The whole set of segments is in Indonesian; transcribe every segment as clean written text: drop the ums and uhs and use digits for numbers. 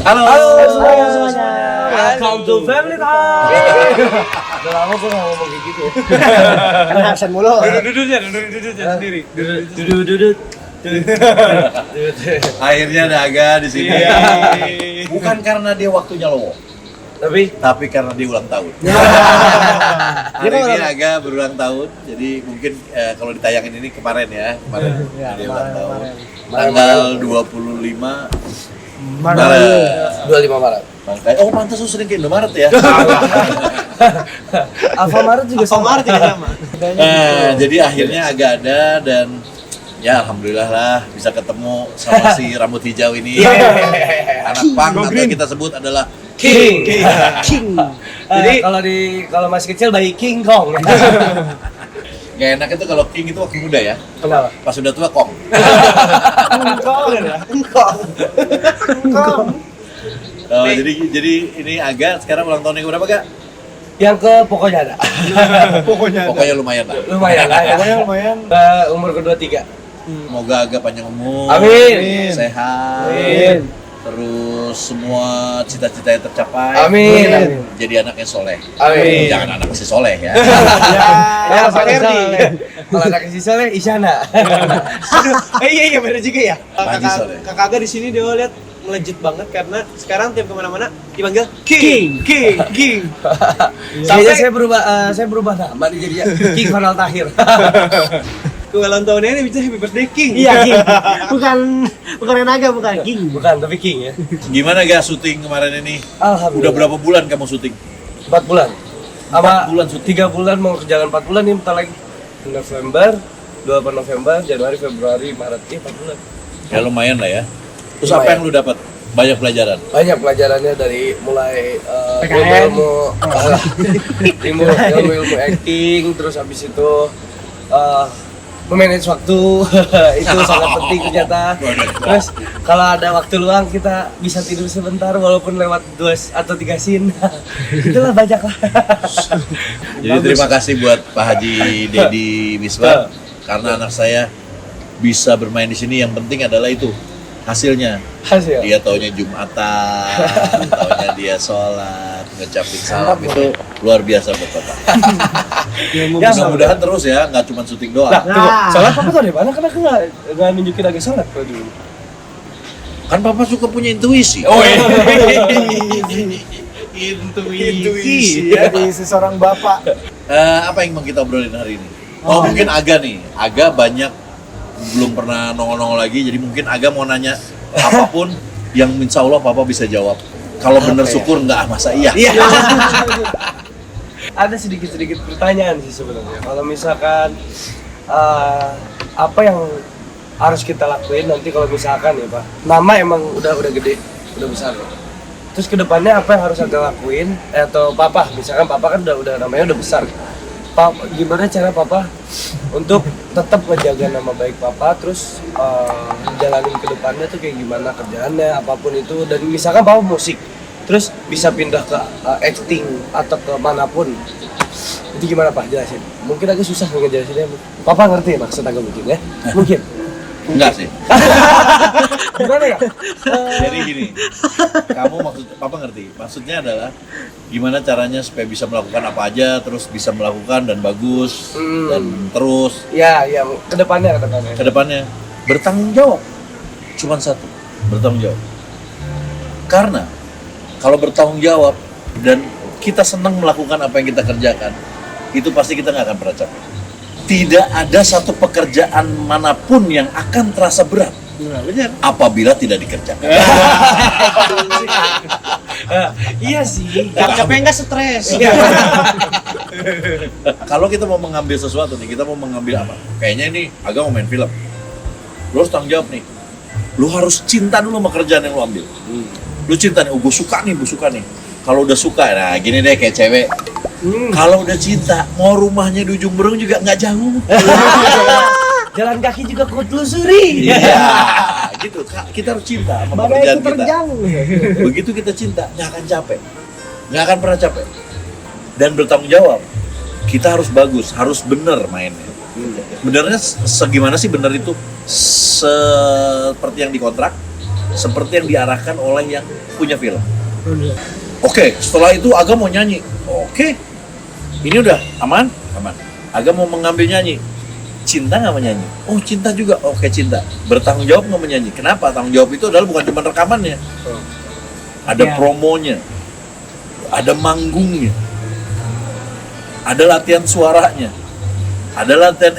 Halo. semuanya. Welcome to Family Time. Udah lama gue gak ngomong kayak gitu ya. Kan absen mulu. Duduk sendiri. Duduk. Akhirnya Naga di sini. Bukan karena dia waktunya lowo, tapi karena dia ulang tahun. Hari ini Naga berulang tahun, jadi mungkin kalau ditayangin ini kemarin dia ulang tahun. Tanggal 25 Maret. 25 Maret. Oh, pantas lu sering ke Indomaret ya? Alfamaret juga sama. Jadi akhirnya agak ada dan ya alhamdulillah lah bisa ketemu sama si rambut hijau ini. Anak pang atau kita sebut adalah King. Jadi Kalau masih kecil bayi King Kong. gak enak itu kalau King itu waktu muda ya. Kenapa? Pas sudah tua Kong. Oh, jadi ini Aga sekarang ulang tahun yang berapa, Kak? Yang ke pokoknya ada. Pokoknya lumayan lah. Lumayan lah ya. lumayan. Umur kedua-tiga. Semoga Aga panjang umur, Amin. sehat, Amin. terus semua cita-citanya tercapai. Amin. Jadi anak yang soleh. Amin. Jangan anak si soleh ya. Ya, Pak Erdi. Kalau anak isi soleh, Isyana. Iya benar juga ya. Pagi sore. Kakak Aga di sini dia lihat melejit banget karena sekarang tiap kemana-mana dipanggil King. Kayaknya saya berubah nama nih jadinya King Fanal Tahir. Ulang tahunnya ini bisa happy birthday King. Iya, King. Bukan Naga, bukan King. Bukan, tapi King ya. Gimana Ga syuting kemarin ini? Alhamdulillah. Udah berapa bulan kamu syuting? 4 bulan. 4 bulan syuting. 3 bulan mau jalan 4 bulan nih, bentar lagi. November, 28 November, Januari, Februari, Maret, 4 bulan. Ya lumayan lah ya. Terus Lumayan. apa yang lu dapat? Banyak pelajaran. Banyak pelajarannya dari mulai PKN. ilmu acting, terus habis itu memanage waktu. Itu sangat penting ternyata. Terus kalau ada waktu luang kita bisa tidur sebentar walaupun lewat 2 atau 3 scene. Itulah banyak lah. Jadi terima kasih buat Pak Haji Dedi Misbah karena anak saya bisa bermain di sini. Yang penting adalah itu hasilnya. Hasil. Dia taunya Jumatan, taunya dia sholat, ngecapin salam itu luar biasa buat Bapak. Ya, Mudah-mudahan terus ya, nggak cuma syuting doang. Nah, tunggu. Sholat papa tuh dari mana? Karena aku nggak nunjukin lagi sholat kalau dulu. Kan Papa suka punya intuisi. Oh iya. Intuisi. Jadi seorang bapak. Apa yang mau kita obrolin hari ini? Oh, mungkin Aga nih. Aga banyak belum pernah nongol-nongol lagi, jadi mungkin Aga mau nanya apapun yang insya Allah Papa bisa jawab. Kalau bener syukur, nggak masa iya. Ada sedikit-sedikit pertanyaan sih sebenarnya. Kalau misalkan apa yang harus kita lakuin nanti kalau misalkan ya Pak, nama emang udah gede, udah besar. Terus kedepannya apa yang harus kita lakuin? Atau Papa, misalkan Papa kan udah namanya udah besar. Gimana cara Papa untuk tetap ngejaga nama baik Papa, terus jalanin ke depannya tuh kayak gimana kerjaannya, apapun itu. Dan misalkan Papa musik, terus bisa pindah ke acting atau ke manapun, itu gimana Pak? Jelasin. Mungkin agak susah ngejelasinnya. Papa ngerti maksud agak mungkin ya? Mungkin. Enggak sih. Gimana ya? Jadi gini, Papa ngerti. Maksudnya adalah gimana caranya supaya bisa melakukan apa aja, terus bisa melakukan dan bagus dan terus. Ya, kedepannya. Kedepannya bertanggung jawab. Cuman satu, bertanggung jawab. Karena kalau bertanggung jawab dan kita senang melakukan apa yang kita kerjakan, itu pasti kita nggak akan pernah capek. Tidak ada satu pekerjaan manapun yang akan terasa berat apabila tidak dikerjakan. Iya sih. Capek nggak stres. Kalau kita mau mengambil sesuatu nih, kita mau mengambil apa? Kayaknya ini agak mau main film. Lu harus tanggung jawab nih. Lu harus cinta dulu sama kerjaan yang lu ambil. Lu cinta nih, gue suka nih. Kalau udah suka, nah gini deh kayak cewek. Kalau udah cinta, mau rumahnya di ujung berung juga nggak jauh. Jalan kaki juga kau telusuri. Iya, gitu. Kita harus cinta sama pekerjaan kita. Begitu kita cinta, nggak akan capek, nggak akan pernah capek. Dan bertanggung jawab, kita harus bagus, harus bener mainnya. Benernya segimana sih bener itu? Seperti yang dikontrak, seperti yang diarahkan oleh yang punya film. Oke, setelah itu Aga mau nyanyi. Oke, ini udah aman. Aga mau mengambil nyanyi. Cinta nggak menyanyi? Oh, cinta juga. Oke, cinta. Bertanggung jawab nggak menyanyi. Kenapa? Tanggung jawab itu adalah bukan cuma rekamannya. Ada Ya. promonya. Ada manggungnya. Ada latihan suaranya. Ada latihan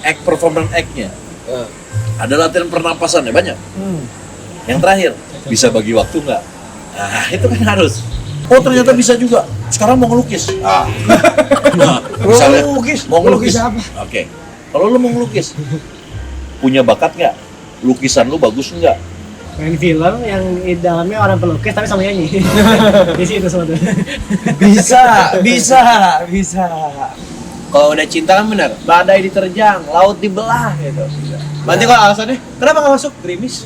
act performance act-nya. Ada latihan pernapasannya, banyak. Yang terakhir, bisa bagi waktu nggak? Nah, itu kan harus. Oh, ternyata bisa juga. Sekarang mau ngelukis. Nah, misalnya, mau ngelukis apa? Oke. Kalau lu mau ngelukis, punya bakat nggak? Lukisan lu bagus nggak? Main film yang di dalamnya orang pelukis tapi sama nyanyi. Di situ semua tuh. Bisa. Kalau udah cinta kan benar, badai diterjang, laut dibelah gitu. Nanti kalau alasannya, kenapa nggak masuk? Gerimis.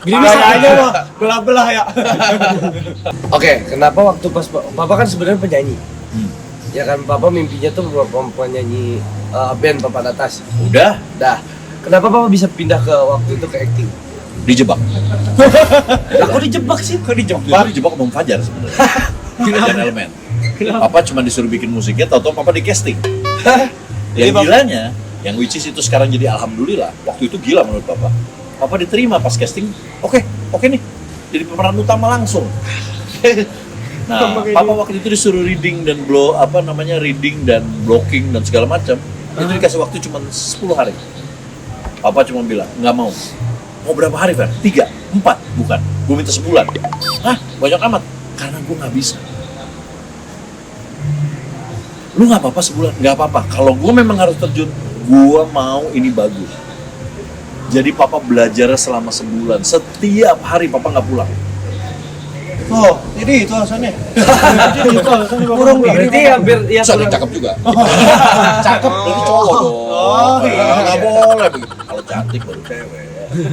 Gerimis aja mah, belah-belah ya. Oke, kenapa waktu pas Papa kan sebenarnya penyanyi. Ya kan Papa mimpinya tuh penyanyi band Papan Atas. Udah Dah. Kenapa Papa bisa pindah ke waktu itu ke acting? dijebak. Aku dijebak sih. Kok dijebak? Itu dijebak Bang Fajar sebenarnya. Fajar Elemen. Papa cuma disuruh bikin musiknya, tahu-tahu Papa di casting. Yang gilanya, yang which is itu sekarang jadi alhamdulillah. Waktu itu gila menurut Papa. Papa diterima pas casting. Oke nih. Jadi pemeran utama langsung. Nah, Papa waktu itu disuruh reading dan reading dan blocking dan segala macam. Itu dikasih waktu cuma 10 hari. Papa cuma bilang, nggak mau. Mau berapa hari, Fer? 3, 4, bukan. Gue minta sebulan. Hah? Banyak amat. Karena gue nggak bisa. Lu nggak apa-apa sebulan? Nggak apa-apa. Kalau gue memang harus terjun, gue mau ini bagus. Jadi Papa belajar selama sebulan. Setiap hari Papa nggak pulang. Oh, jadi itu alasannya. Kurang berarti hampir ya Soalnya cakep juga. Cakep berarti cowok dong. Oh, iya. Nggak boleh begitu. Kalau cantik baru cewek.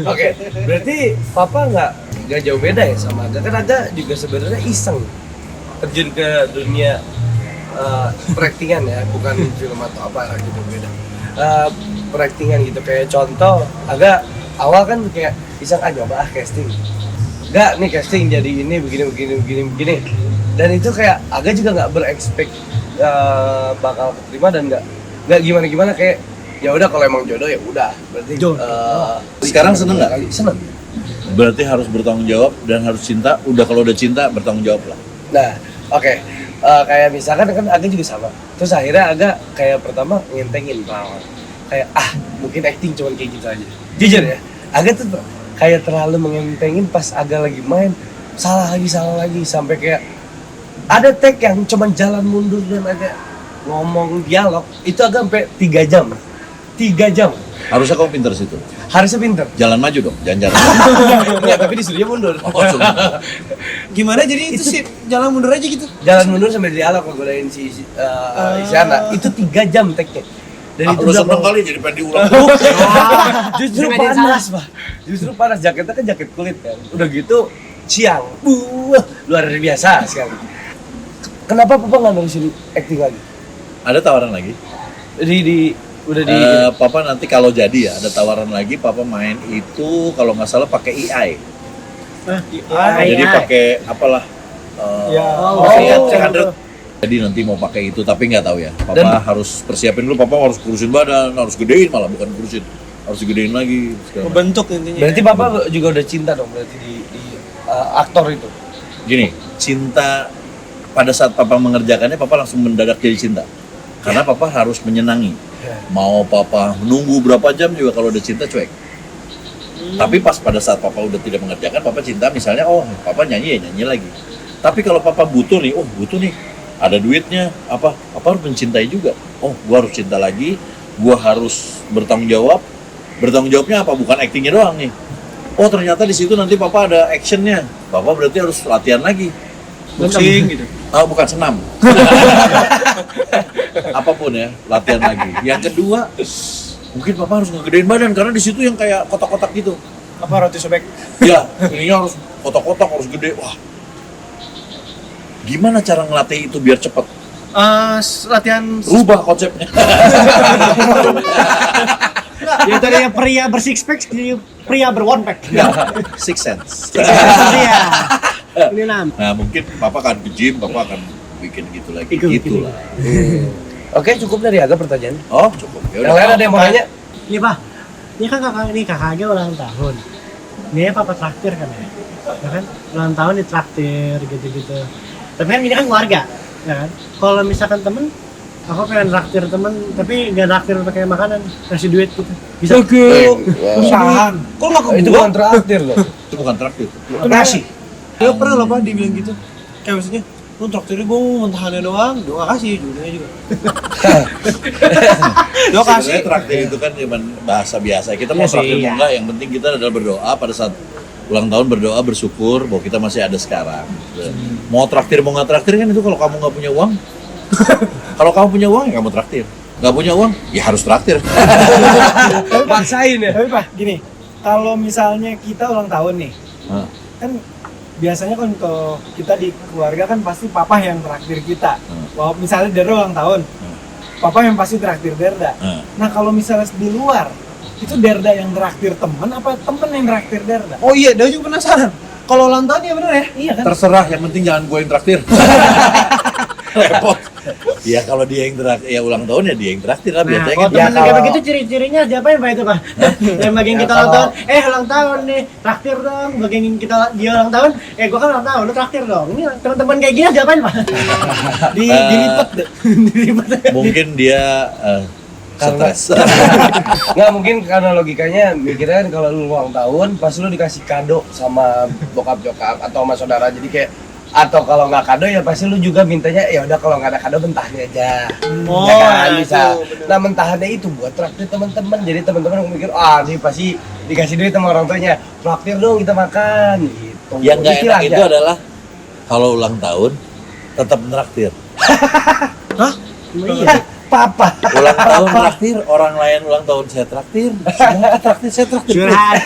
Oke, berarti Papa nggak jauh beda ya sama Aga. Kan Aga juga sebenarnya iseng terjun ke dunia peraktingan ya, bukan film atau apa gitu beda. Peraktingan gitu, kayak contoh Aga awal kan kayak iseng nyoba casting. Enggak nih casting jadi ini begini. Dan itu kayak Aga juga nggak berekspek bakal keterima dan nggak gimana kayak ya udah kalau emang jodoh ya udah berarti Sekarang seneng nggak? Seneng. Berarti harus bertanggung jawab dan harus cinta. Udah kalau udah cinta bertanggung jawab lah. Nah, oke. Kayak misalkan kan Aga juga sama. Terus akhirnya Aga kayak pertama ngentengin perawan. Kayak mungkin acting cuman kayak gitu aja. Jujur ya, Aga tuh kayak terlalu mengentengin pas Aga lagi main. Salah lagi sampai kayak ada tag yang cuman jalan mundur dan Aga ngomong dialog itu Aga sampai 3 jam. 3 jam. Harusnya kamu pinter situ. Harusnya pinter. Jalan maju dong, jangan jalan. Enggak, tapi disuruhnya mundur. Gimana jadi itu sih jalan mundur aja gitu? Jalan mundur sambil dialog ngegodain si Isyana. Itu 3 jam tag-nya. Dan itu Lu udah seneng kali jadi pengen diulang. justru Media panas, Pak. Justru panas, jaketnya kan jaket kulit kan. Udah gitu siang. Luar biasa sekali. Kenapa Papa nggak nerusin acting lagi? Ada tawaran lagi? Udah di Papa nanti kalau jadi ya ada tawaran lagi. Papa main itu kalau nggak salah pakai AI. Jadi pakai apalah? Jadi nanti mau pakai itu tapi nggak tahu ya. Papa harus persiapin dulu. Papa harus kurusin badan, harus gedein malah bukan kurusin, harus gedein lagi. Membentuk intinya. berarti Papa juga udah cinta dong berarti di aktor itu. Gini, cinta pada saat Papa mengerjakannya, Papa langsung mendadak jadi cinta. Karena Papa harus menyenangi. Mau Papa menunggu berapa jam juga kalau udah cinta cuek. Tapi pas pada saat Papa udah tidak mengerjakan, Papa cinta misalnya, Papa nyanyi ya nyanyi lagi. Tapi kalau Papa butuh nih, ada duitnya, Papa harus mencintai juga. Gua harus cinta lagi, gua harus bertanggung jawab. Bertanggung jawabnya apa? Bukan actingnya doang nih. Ternyata di situ nanti Papa ada actionnya. Papa berarti harus latihan lagi. Boxing gitu. Bukan senam. Apapun ya, latihan lagi. Yang kedua, mungkin Papa harus ngegedein badan karena di situ yang kayak kotak-kotak gitu. Apa roti sobek? Ya, ininya harus kotak-kotak, harus gede. Wah. Gimana cara ngelatih itu biar cepet? Latihan Rubah konsepnya. Yang tadinya pria bersix pack jadi pria berwonpek. Six sense. Iya. Ini Nah mungkin papa akan ke gym, papa akan bikin gitu lagi. Ikut. Gitu lah. Oke, cukup dari Aga pertanyaan. Oh cukup. Ya Yang lain ada yang mau nanya? Ini Pak, ini kan kakaknya ulang tahun. Ini papa traktir kan ya? Ya kan? Ulang tahun ditraktir gitu-gitu. Tapi kan ini kan keluarga, ya kan? Kalau misalkan temen, aku pengen traktir temen, tapi nggak traktir pakai makanan, kasih duit gitu. Bisa? Usahaan. Kok nggak ke Itu gua? bukan traktir loh. Itu bukan traktir. Itu nasi. Ya pernah loh Pak dibilang gitu. Kayak maksudnya, lu traktirnya gue mau mentahannya doang, gue gak kasih, judulnya juga. Lo kasih. Sebenarnya traktir itu kan cuma bahasa biasa. Kita mau Iya sih, traktir mau iya. enggak, yang penting kita adalah berdoa pada saat ulang tahun, berdoa bersyukur bahwa kita masih ada sekarang. Mau traktir mau nggak traktir kan itu kalau kamu nggak punya uang. Kalau kamu punya uang ya kamu traktir. Nggak punya uang ya harus traktir. Paksain ya. Tapi Pak, gini, kalau misalnya kita ulang tahun nih, Hah. kan biasanya kan kalau kita di keluarga kan pasti papa yang traktir kita. Wah, misalnya Derda ulang tahun, papa yang pasti traktir Derda. Nah kalau misalnya di luar, itu Derda yang traktir temen apa temen yang traktir Derda? Oh iya, dia juga penasaran. Kalau ulang tahun ya bener ya? Iya kan? Terserah, yang penting jangan gue yang traktir. Repot. Ya kalau dia yang traktir, ya ulang tahun ya dia yang traktir lah. Nah, Biasanya kalau kan temen kayak kalau- begitu ciri-cirinya diapain Pak itu Pak? Yang bagian kita ulang tahun, ulang tahun nih, traktir dong. Bagian dia ulang tahun, gua kan ulang tahun, lu traktir dong. Ini teman-teman kayak gini diapain Pak? Dilipet deh. Dilipet. mungkin dia stres. Nggak mungkin karena logikanya mikirnya kan kalau lu ulang tahun pas lu dikasih kado sama bokap nyokap atau sama saudara jadi kayak atau kalau nggak kado ya pasti lu juga mintanya ya udah kalau nggak ada kado mentahnya aja. Oh, Ya kan itu bisa. Nah mentahannya itu buat traktir teman-teman. Jadi teman-teman mikir ini pasti dikasih duit sama orang tuanya. Traktir dong kita makan gitu. Yang nggak enak Istilahnya. itu adalah kalau ulang tahun tetap traktir. Iya. Papa. Ulang tahun traktir, orang lain ulang tahun saya traktir. Semua traktir, saya traktir. Curhat,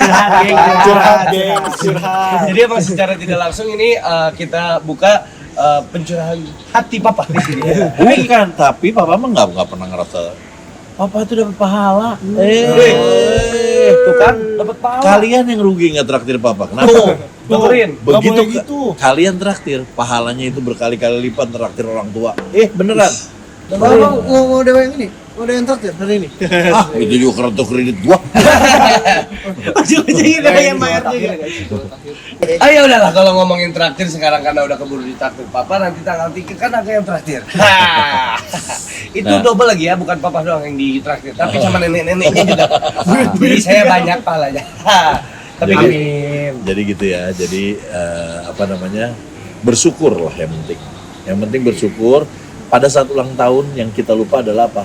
geng. Curhat. Jadi emang secara tidak langsung ini kita buka pencurahan hati papa di sini. Bukan, tapi papa mah nggak pernah ngerasa papa itu dapat pahala. Tuh kan dapat pahala. Kalian yang rugi nggak traktir papa. Kenapa? Dengerin. Begitu boleh gitu. kalian traktir, pahalanya itu berkali-kali lipat traktir orang tua. Beneran. Kalau mau dewa yang ini, mau dewa yang traktir hari ini. Itu juga kartu kredit gua. Ujung-ujungnya dia yang bayar juga. Ya udahlah kalau ngomongin traktir sekarang karena udah keburu ditraktir papa nanti tanggal 3 kan ada yang traktir. Itu Nah. double lagi ya, bukan papa doang yang ditraktir, tapi sama nenek-neneknya juga. Jadi saya banyak pahalanya. Tapi Jadi- amin. Jadi gitu ya. Jadi bersyukur lah yang penting. Yang penting bersyukur. Pada saat ulang tahun yang kita lupa adalah apa?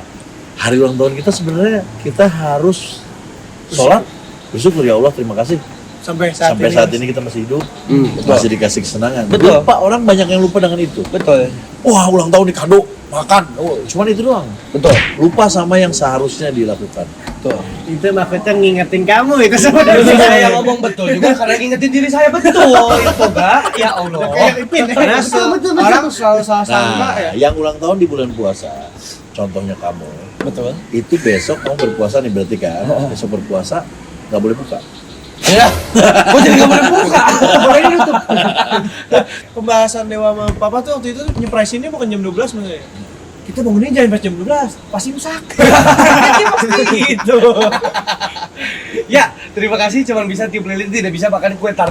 Hari ulang tahun kita sebenarnya kita harus sholat, bersyukur ya Allah, terima kasih. Sampai Saat ini kita masih hidup, masih dikasih kesenangan. Betul. Lupa, orang banyak yang lupa dengan itu. Betul. Wah, ulang tahun di kado, makan. Cuman itu doang. Betul. Lupa sama yang seharusnya dilakukan. Betul. Itu maksudnya ngingetin kamu itu sebenarnya. Dari saya ngomong betul juga karena ngingetin diri saya betul itu Kak. Ya Allah. Karena orang selalu salah sangka Nah, ya. yang ulang tahun di bulan puasa, contohnya kamu, Betul. itu besok kamu berpuasa nih berarti kan? Besok berpuasa nggak boleh buka. Ya. Gua jadi enggak boleh buka. Boleh YouTube. Pembahasan dewa sama papa tuh waktu itu nyepresinnya bukan jam 12 maksudnya. Kita bangunnya jangan pas jam 12, pasti imsak. Pasti gitu. Ya, terima kasih cuman bisa tiup lilin tidak bisa makan kue tart.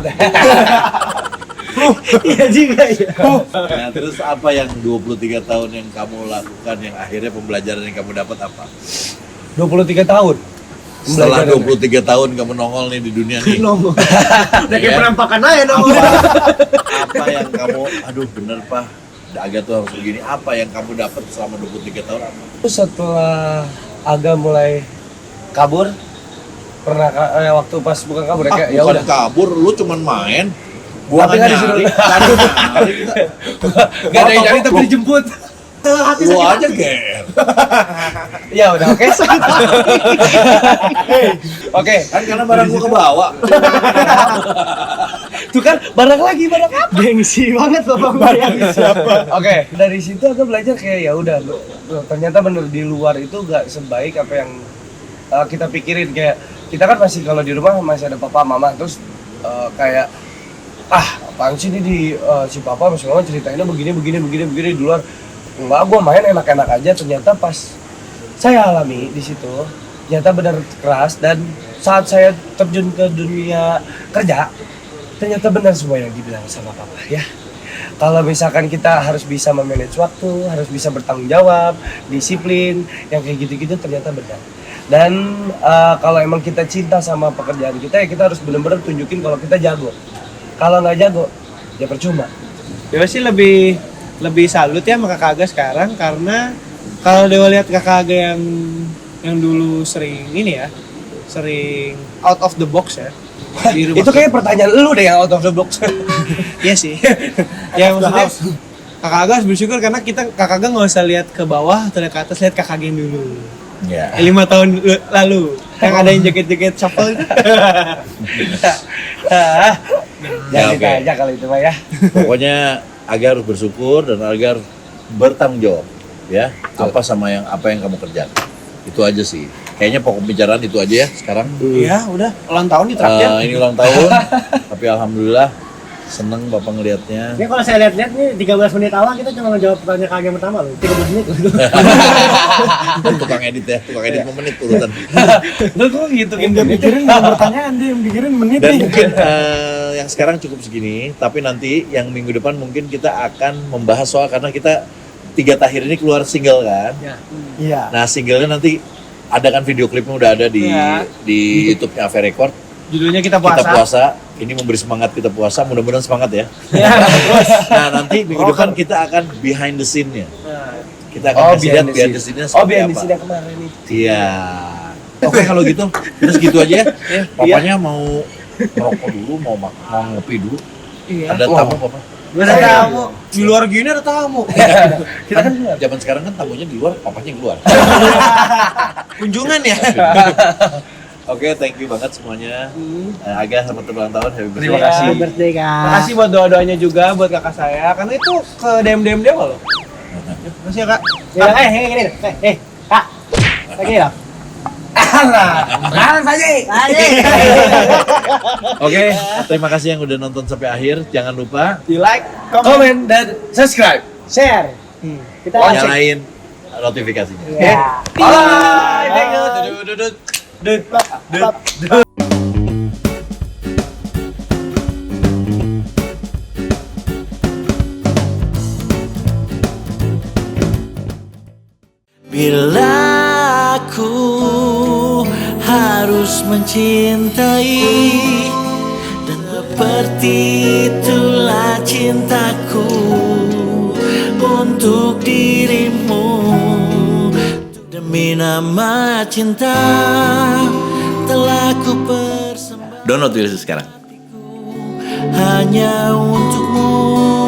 Iya juga ya. Nah, terus apa yang 23 tahun yang kamu lakukan yang akhirnya pembelajaran yang kamu dapat apa? 23 tahun. Setelah Pembelajaran. 23 tahun kamu nongol nih di dunia nih. Nongol. Udah kayak Iya. penampakan aja dong. Apa yang kamu, aduh bener Pak, Aga tuh harus begini. Apa yang kamu dapat selama 23 tahun apa? Setelah Aga mulai kabur pernah waktu pas bukan kabur ya kayak ya Bukan udah. kabur, lu cuman main. Gua Tapi nggak nggak disuruh. nyari, nggak ada yang nyari kita. Enggak ada yang nyari tapi dijemput. Hati Lu sakit. aja ger. Ya udah oke. Oke, Kan karena barang gua kebawa. tuh kan barang lagi barang apa? Gengsi banget bapak gue ya. Oke, dari situ aku belajar kayak ya udah ternyata bener di luar itu gak sebaik apa yang kita pikirin kayak kita kan masih kalau di rumah masih ada papa mama, terus kayak apaan sih ini si papa masih mama ceritainnya begini di luar. Enggak, gue main enak-enak aja. Ternyata pas saya alami di situ ternyata benar keras, dan saat saya terjun ke dunia kerja ternyata benar semua yang dibilang sama papa ya. Kalau misalkan kita harus bisa memanage waktu, harus bisa bertanggung jawab, disiplin, yang kayak gitu-gitu ternyata benar. Dan kalau emang kita cinta sama pekerjaan kita, ya kita harus benar-benar tunjukin kalau kita jago. Kalau nggak jago, ya percuma. Dewa sih lebih salut ya sama Kakak Aga sekarang, karena kalau Dewa lihat Kakak Aga yang dulu sering out of the box ya. Di rumah. Itu kayak pertanyaan lu deh yang out of the box. Iya sih. Ya maksudnya Kakak Aga harus bersyukur karena Kakak Aga nggak usah lihat ke bawah atau lihat ke atas, lihat Kakak Aga yang dulu. Ya. 5 tahun lalu yang ada yang joget-joget shuffle itu. Jangan oke. ditanya kalau itu mah ya. Pokoknya Aga harus bersyukur dan Aga harus bertanggung jawab ya. Apa yang kamu kerjakan. Itu aja sih. Kayaknya pokok pembicaraan itu aja ya sekarang. Iya, udah ulang tahun di traktir. Ini ulang tahun, tapi alhamdulillah seneng Bapak ngelihatnya. Ini kalau saya lihat-lihat nih 13 menit awal kita cuma ngejawab pertanyaan Kak Aga yang pertama loh. 13 menit loh. Tukang edit ya, tukang edit menit urutan. Lu kok gitu Yang dia pikirin bukan pertanyaan, dia yang pikirin menit Dan nih. mungkin yang sekarang cukup segini, tapi nanti yang minggu depan mungkin kita akan membahas soal, karena kita 3 tahir ini keluar single kan. Iya. Nah singlenya nanti ada kan video klipnya udah ada di Iya. di YouTube-nya Ave Record. Judulnya kita Kita puasa. puasa, ini memberi semangat kita puasa, mudah-mudahan semangat ya. Nah nanti minggu depan kita akan behind the scene-nya. Kita akan kasih lihat behind the scene-nya Oh, seperti biar di apa. sini kemarin itu. Iya. Oke kalau gitu, terus gitu aja ya. Papanya mau merokok dulu, mau ngopi dulu. Iya. Ada tamu papa. Ada tamu. Di luar gini ada tamu. Kita kan zaman sekarang kan tamunya di luar, papanya yang keluar. Kunjungan ya. Oke, thank you banget semuanya. Aga selamat ulang tahun, happy birthday. Terima kasih. Happy birthday Kak. Makasih buat doa-doanya juga buat kakak saya, karena itu ke DM Dewa loh. Makasih ya Kak. Ya, gini. Kak. Lagi ya. Jangan saja. Oke, terima kasih yang udah nonton sampai akhir. Jangan lupa Di like, Komen dan subscribe. Share. Kita nyalain notifikasinya. Ya. Bye. Thank you. Bila aku harus mencintai, dan seperti itulah cintaku untuk dirimu. Demi nama cinta telah ku persembahkan Download dulu sekarang. hanya untukmu.